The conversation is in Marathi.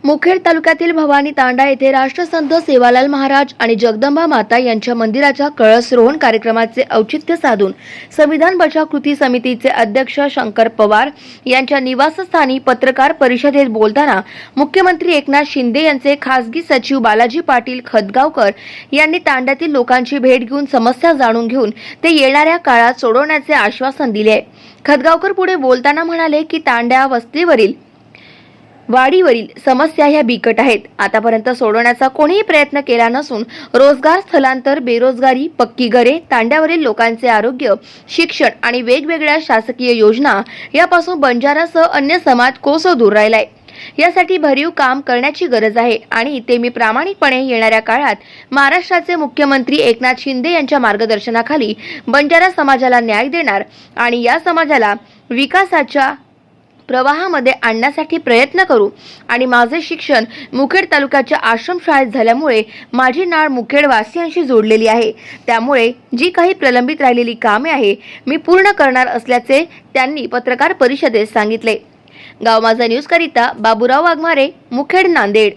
मुखेड तालुक्यातील भवानी तांडा येथे राष्ट्रसंत सेवालाल महाराज आणि जगदंबा माता यांच्या मंदिराच्या कळसरोहण कार्यक्रमाचे औचित्य साधून संविधान बचाव कृती समितीचे अध्यक्ष शंकर पवार यांच्या निवासस्थानी पत्रकार परिषदेत बोलताना मुख्यमंत्री एकनाथ शिंदे यांचे खासगी सचिव बालाजी पाटील खदगावकर यांनी तांड्यातील लोकांची भेट घेऊन समस्या जाणून घेऊन ते येणाऱ्या काळात सोडवण्याचे आश्वासन दिले आहे। खदगावकर पुढे बोलताना म्हणाले की तांड्या वस्तीवरील वाडीवरील समस्या ह्या बिकट आहेत। आतापर्यंत सोडवण्याचा कोणीही प्रयत्न केला नसून रोजगार स्थलांतर, बेरोजगारी, पक्की घरे, तांड्यावरील लोकांचे आरोग्य, शिक्षण आणि वेगवेगळ्या शासकीय योजना यापासून बंजारासह अन्य समाज कोसो दूर राहिलाय। यासाठी भरीव काम करण्याची गरज आहे आणि ते मी प्रामाणिकपणे येणाऱ्या काळात महाराष्ट्राचे मुख्यमंत्री एकनाथ शिंदे यांच्या मार्गदर्शनाखाली बंजारा समाजाला न्याय देणार आणि या समाजाला विकासाच्या प्रवाहामध्ये आणण्यासाठी प्रयत्न करू। आणि माझे शिक्षण मुखेड तालुक्याच्या आश्रमशाळेत झाल्यामुळे माझी नाळ मुखेड वासियांशी जोडलेली आहे। त्यामुळे जी काही प्रलंबित राहिलेली कामे आहे मी पूर्ण करणार असल्याचे त्यांनी पत्रकार परिषदेत सांगितले। गाव माझा न्यूज करिता बाबूराव वाघमारे, मुखेड, नांदेड।